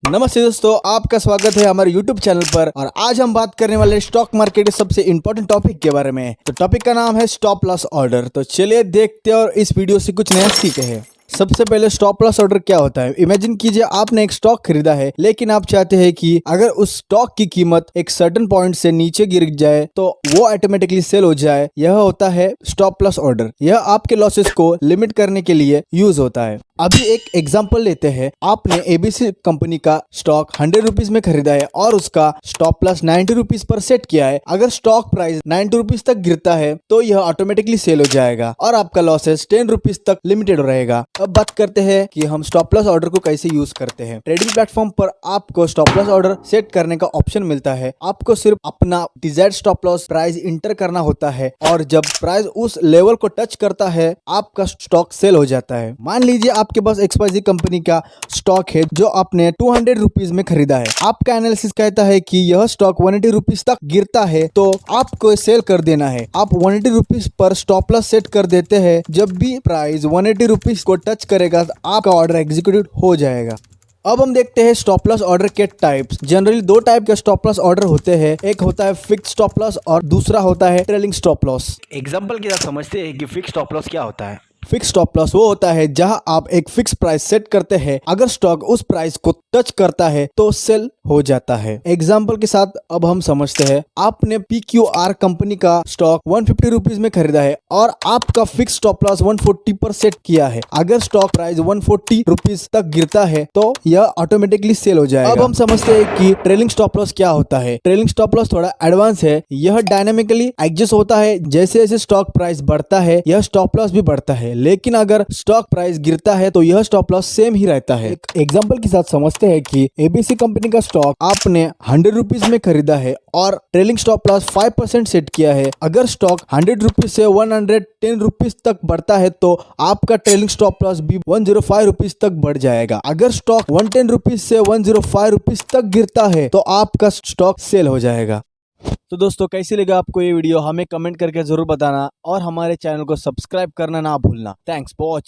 नमस्ते दोस्तों, आपका स्वागत है हमारे YouTube चैनल पर। और आज हम बात करने वाले स्टॉक मार्केट के सबसे इंपॉर्टेंट टॉपिक के बारे में। तो टॉपिक का नाम है स्टॉप लॉस ऑर्डर। तो चलिए देखते हैं और इस वीडियो से कुछ नया सीखे हैं। सबसे पहले स्टॉप लॉस ऑर्डर क्या होता है। इमेजिन कीजिए आपने एक स्टॉक खरीदा है, लेकिन आप चाहते हैं कि अगर उस स्टॉक की कीमत एक सर्टेन पॉइंट से नीचे गिर जाए तो वो ऑटोमेटिकली सेल हो जाए। यह होता है स्टॉप लॉस ऑर्डर। यह आपके लॉसेस को लिमिट करने के लिए यूज होता है। अभी एक एग्जांपल लेते हैं। आपने एबीसी कंपनी का स्टॉक 100 रुपीज में खरीदा है और उसका stop loss 90 rupees per set किया है। अगर स्टॉक प्राइस 90 रुपीज तक गिरता है तो यह ऑटोमेटिकली सेल हो जाएगा और आपका लॉसेस 10 रुपीज तक लिमिटेड रहेगा। अब बात करते हैं कि हम स्टॉप लॉस ऑर्डर को कैसे यूज करते हैं। ट्रेडिंग प्लेटफॉर्म पर आपको स्टॉप लॉस ऑर्डर सेट करने का ऑप्शन मिलता है। आपको सिर्फ अपना desired stop loss price inter करना होता है और जब प्राइस उस लेवल को टच करता है आपका स्टॉक सेल हो जाता है। मान लीजिए आपके पास XYZ कंपनी का स्टॉक है जो आपने 200 रुपीज में खरीदा है। आपका एनालिसिस कहता है कि यह स्टॉक 180 रुपीज तक गिरता है तो आपको सेल कर देना है। आप 180 rupees per stop loss set कर देते हैं। जब भी प्राइस 180 रुपीज को टच करेगा तो आपका ऑर्डर एग्जीक्यूट हो जाएगा। अब हम देखते हैं स्टॉप लॉस ऑर्डर के टाइप्स। जनरली दो टाइप के स्टॉप लॉस ऑर्डर होते हैं। एक होता है फिक्स स्टॉप लॉस और दूसरा होता है ट्रेलिंग स्टॉप लॉस। एग्जाम्पल के साथ समझते हैं कि फिक्स स्टॉप लॉस क्या होता है। फिक्स स्टॉप लॉस वो होता है जहां आप एक फिक्स प्राइस सेट करते हैं। अगर स्टॉक उस प्राइस को टच करता है तो सेल हो जाता है। एग्जाम्पल के साथ अब हम समझते हैं। आपने PQR कंपनी का स्टॉक 150 रुपीज में खरीदा है और आपका फिक्स स्टॉप लॉस 140 पर सेट किया है। अगर स्टॉक प्राइस 140 रुपीज तक गिरता है तो यह ऑटोमेटिकली सेल हो जाएगा। अब हम समझते हैं कि ट्रेलिंग स्टॉप लॉस क्या होता है। ट्रेलिंग स्टॉप लॉस थोड़ा एडवांस है। यह डायनामिकली एडजस्ट होता है। जैसे जैसे स्टॉक प्राइस बढ़ता है यह स्टॉप लॉस भी बढ़ता है, लेकिन अगर स्टॉक प्राइस गिरता है तो यह स्टॉप लॉस सेम ही रहता है। एक एग्जांपल के साथ समझते हैं कि एबीसी कंपनी का स्टॉक आपने 100 रुपीज में खरीदा है और ट्रेलिंग स्टॉप लॉस 5% सेट किया है। अगर स्टॉक 100 रुपीज से 110 रुपीज तक बढ़ता है तो आपका ट्रेलिंग स्टॉप लॉस भी 105 रुपीज तक बढ़ जाएगा। अगर स्टॉक 110 रुपीज से 105 रुपीज तक गिरता है तो आपका स्टॉक सेल हो जाएगा। तो दोस्तों, कैसी लगा आपको ये वीडियो हमें कमेंट करके जरूर बताना और हमारे चैनल को सब्सक्राइब करना ना भूलना। Thanks for watching.